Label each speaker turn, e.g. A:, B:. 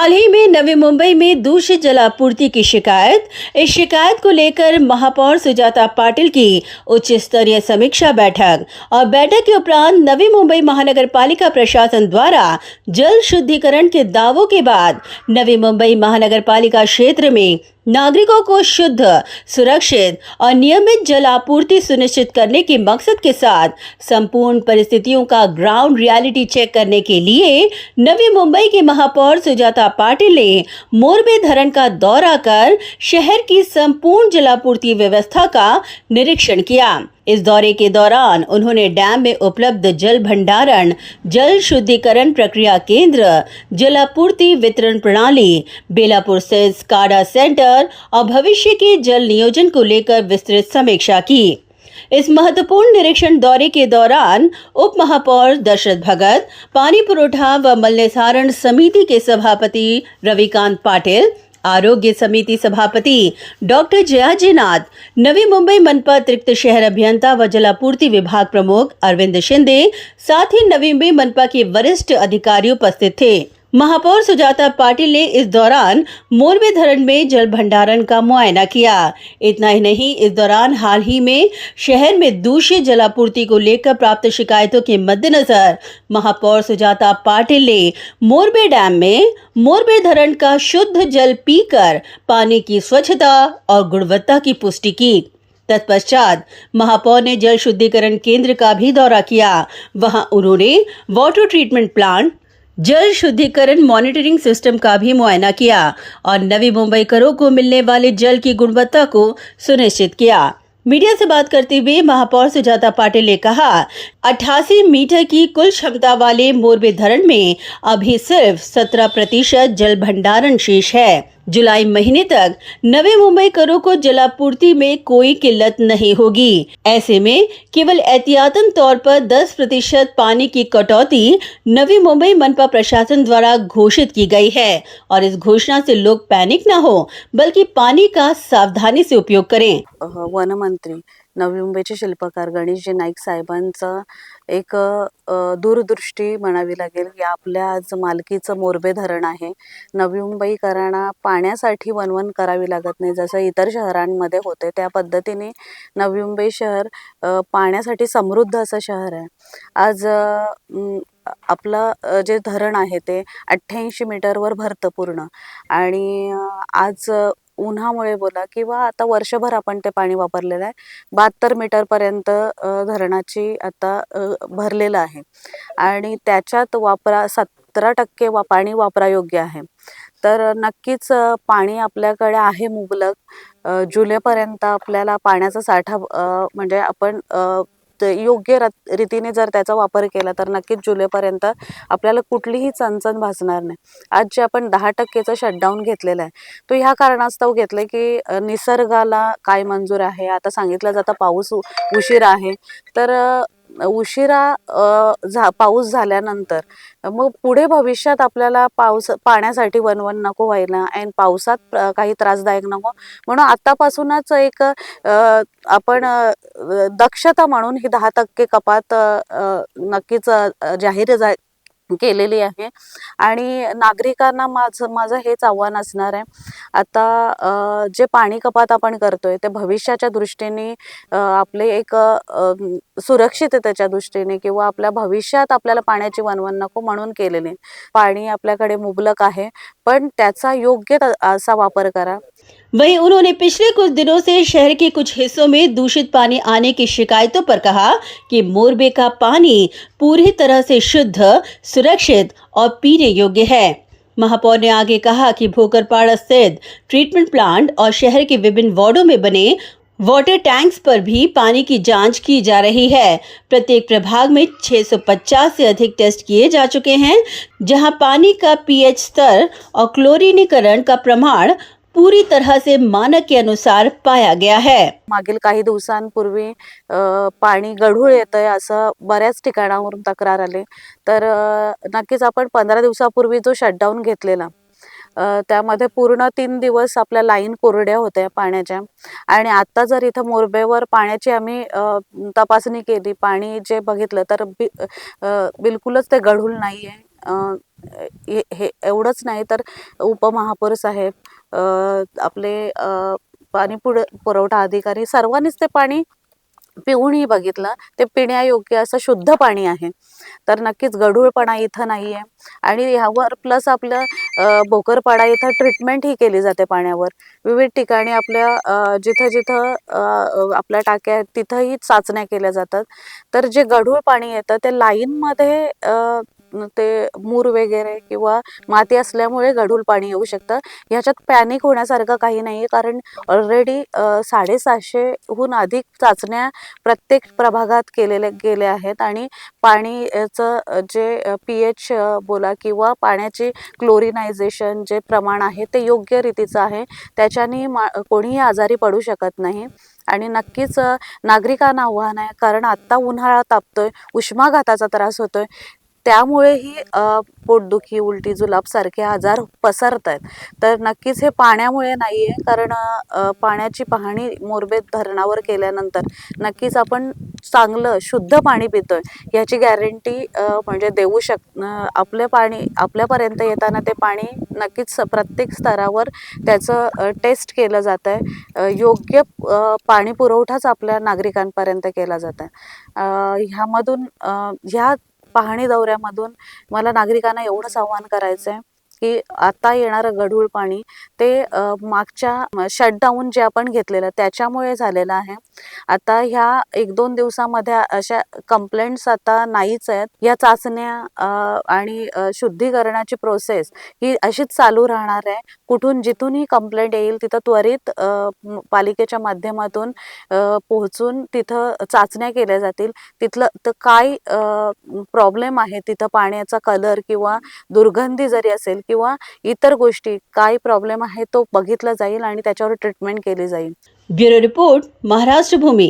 A: हाल ही में नवी मुंबई में दूषित जल आपूर्ति की शिकायत। इस शिकायत को लेकर महापौर सुजाता पाटिल की उच्च स्तरीय समीक्षा बैठक और बैठक के उपरांत नवी मुंबई महानगर पालिका प्रशासन द्वारा जल शुद्धिकरण के दावों के बाद नवी मुंबई महानगर पालिका क्षेत्र में नागरिकों को शुद्ध, सुरक्षित और नियमित जल आपूर्ति सुनिश्चित करने के मकसद के साथ संपूर्ण परिस्थितियों का ग्राउंड रियलिटी चेक करने के लिए नवी मुंबई के महापौर सुजाता पाटिल ने मोरबे धरण का दौरा कर शहर की संपूर्ण जलापूर्ति व्यवस्था का निरीक्षण किया। इस दौरे के दौरान उन्होंने डैम में उपलब्ध जल भंडारण, जल शुद्धिकरण प्रक्रिया केंद्र, जलापूर्ति वितरण प्रणाली, बेलापुर स्थित स्काडा सेंटर और भविष्य के जल नियोजन को लेकर विस्तृत समीक्षा की। इस महत्वपूर्ण निरीक्षण दौरे के दौरान उप महापौर दशरथ भगत, पानी पुरोठा व मल निस्तारण समिति के सभापति रविकांत पाटिल, आरोग्य समिति सभापति डॉक्टर जयाजीनाथ, नवी मुंबई मनपा अतिरिक्त शहर अभियंता व जलापूर्ति विभाग प्रमुख अरविंद शिंदे, साथ ही नवी मुंबई मनपा के वरिष्ठ अधिकारी उपस्थित थे। महापौर सुजाता पाटिल ने इस दौरान मोरबे धरण में जल भंडारण का मुआयना किया। इतना ही नहीं, इस दौरान हाल ही में शहर में दूषित जलापूर्ति को लेकर प्राप्त शिकायतों के मद्देनजर महापौर सुजाता पाटिल ने मोरबे डैम में मोरबे धरण का शुद्ध जल पीकर पानी की स्वच्छता और गुणवत्ता की पुष्टि की। तत्पश्चात महापौर ने जल शुद्धिकरण केंद्र का भी दौरा किया। वहां उन्होंने वाटर ट्रीटमेंट प्लांट, जल शुद्धिकरण मॉनिटरिंग सिस्टम का भी मुआयना किया और नवी मुंबईकरों को मिलने वाले जल की गुणवत्ता को सुनिश्चित किया। मीडिया से बात करते हुए महापौर सुजाता पाटिल ने कहा, 88 मीटर की कुल क्षमता वाले मोरबे धरण में अभी सिर्फ 17% जल भंडारण शेष है। जुलाई महीने तक नवी मुंबईकरों को जलापूर्ति में कोई किल्लत नहीं होगी। ऐसे में केवल एहतियातन तौर पर 10% पानी की कटौती नवी मुंबई मनपा प्रशासन द्वारा घोषित की गई है और इस घोषणा से लोग पैनिक न हो, बल्कि पानी का सावधानी से उपयोग करें।
B: वन मंत्री नवी मुंबईचे शिल्पकार गणेशजी नाईक साहेबांचा एक दूरदृष्टी म्हणावी लागेल की आपल्या आज मालकीचं मोरबे धरण आहे। नवी मुंबईकरांना पाण्यासाठी वणवण करावी लागत नाही, जसं इतर शहरांमध्ये होते त्या पद्धतीने नवी मुंबई शहर पाण्यासाठी समृद्ध असं शहर आहे। आज आपलं जे धरण आहे ते 88 मीटरवर भरतं पूर्ण आणि आज उन्हामुळे बोला किंवा आता वर्षभर आपण ते पाणी वापरलेलं आहे। 72 मीटरपर्यंत धरणाची आता भरलेलं आहे आणि त्याच्यात 17% पाणी वापरायोग्य आहे। तर नक्कीच पाणी आपल्याकडे आहे मुबलक। जुलैपर्यंत आपल्याला पाण्याचा साठा म्हणजे आपण योग्य रीतीने जर त्याचा वापर केला तर नक्कीच जुलैपर्यंत आपल्याला कुठलीही चणचण भासणार नाही। आज जे आपण 10%चं शटडाऊन घेतलेलं आहे तो ह्या कारणास्तव घेतले की निसर्गाला काय मंजूर आहे। आता सांगितलं जातं पाऊस उशिरा आहे, तर उशिरा पाऊस झाल्यानंतर मग पुढे भविष्यात आपल्याला पाण्यासाठी वणवण नको व्हायला आणि पावसात काही त्रासदायक नको, म्हणून आतापासूनच एक आपण दक्षता म्हणून ही 10% कपात नक्कीच जाहीर केलेली आहे। आणि नागरिकांना माझं हेच आव्हान असणार आहे, आता जे पाणी कपात आपण करतोय ते भविष्याच्या दृष्टीने आपले एक सुरक्षिततेच्या दृष्टीने किंवा आपल्या भविष्यात आपल्याला पाण्याची वणवण नको म्हणून केलेले। पाणी आपल्याकडे मुबलक आहे, पण त्याचा योग्य असा वापर करा।
A: वहीं उन्होंने पिछले कुछ दिनों से शहर के कुछ हिस्सों में दूषित पानी आने की शिकायतों पर कहा कि मोरबे का पानी पूरी तरह से शुद्ध, सुरक्षित और पीने योग्य है। महापौर ने आगे कहा कि भोकरपाड़ा स्थित ट्रीटमेंट प्लांट और शहर के विभिन्न वार्डों में बने वाटर टैंक्स पर भी पानी की जांच की जा रही है। प्रत्येक प्रभाग में 650 से अधिक टेस्ट किए जा चुके हैं, जहां पानी का पीएच स्तर और क्लोरीनीकरण का प्रमाण पूरी तरह से मानक के अनुसार पाया गया है।
B: मागील काही दिवसांपूर्वी पाणी गढूळ येतंय असं बऱ्याच ठिकाणावरून तक्रार आली, तर नक्कीच आपण 15 दिवसापूर्वी जो शटडाऊन घेतलेला त्यामध्ये पूर्ण 3 दिवस आपल्या लाईन कोरड्या होत्या पाण्याच्या आणि आता जर इथं मोरबेवर पाण्याची आम्ही तपासणी केली, पाणी जे बघितलं तर बिलकुलच ते गढूळ नाहीये। हे एवढंच नाही तर उपमहापौर साहेब, आपले पाणी पुरवठा अधिकारी सर्वांनीच ते पाणी पिऊनही बघितलं. ते पिण्यायोग्य असं शुद्ध पाणी आहे. तर नक्कीच गढूळपणा इथं नाही आहे. आणि ह्यावर प्लस आपलं भोकरपाडा इथं ट्रीटमेंट ही केली जाते पाण्यावर. विविध ठिकाणी आपल्या जिथं जिथं आपल्या टाक्या आहेत तिथंही चाचण्या केल्या जातात. तर जे गढूळ पाणी येतं ते लाईनमध्ये ते मूर वगैरे किंवा माती असल्यामुळे गढूळ पाणी येऊ शकतं. ह्याच्यात पॅनिक होण्यासारखं काही नाही आहे, कारण ऑलरेडी 750हून अधिक चाचण्या प्रत्येक प्रभागात गेल्या आहेत आणि पाणीचं जे pH बोला किंवा पाण्याचे क्लोरिनायझेशन जे प्रमाण आहे ते योग्य रीतीचं आहे. त्याच्याने कोणीही आजारी पडू शकत नाही. आणि नक्कीच नागरिकांना आव्हान आहे, कारण आत्ता उन्हाळा तापतोय, उष्माघाताचा त्रास होतोय, त्यामुळेही पोटदुखी, उलटी, जुलाब सारखे आजार पसरत आहेत. तर नक्कीच हे पाण्यामुळे नाही आहे, कारण पाण्याची पाहणी मोरबेत धरणावर केल्यानंतर नक्कीच आपण चांगलं शुद्ध पाणी पितोय याची गॅरंटी म्हणजे देऊ आपले पाणी आपल्यापर्यंत येताना ते पाणी नक्कीच प्रत्येक स्तरावर त्याचं टेस्ट केलं जात आहे. योग्य पाणी पुरवठाच आपल्या नागरिकांपर्यंत केला जात आहे. ह्यामधून ह्या पाहणी दौऱ्यामधून मला नागरिकांना एवढंच आवाहन करायचं आहे की आता येणारं गढूळ पाणी ते मागच्या शटडाऊन जे आपण घेतलेलं त्याच्यामुळे झालेलं आहे. आता ह्या 1-2 दिवसामध्ये अशा कंप्लेंट्स आता नाहीच आहेत. या चाचण्या आणि शुद्धीकरणाची प्रोसेस ही अशीच चालू राहणार आहे. जिथूनही कंप्लेंट येईल तिथं त्वरित पालिकेच्या माध्यमातून पोहोचून तिथं चाचण्या केल्या जातील. तिथलं तर काय प्रॉब्लेम आहे, तिथं पाण्याचा कलर किंवा दुर्गंधी जरी असेल किंवा इतर गोष्टी काय प्रॉब्लेम आहे तो बघितला जाईल आणि त्याच्यावर ट्रीटमेंट केली जाईल.
A: ब्युरो रिपोर्ट, महाराष्ट्र भूमी.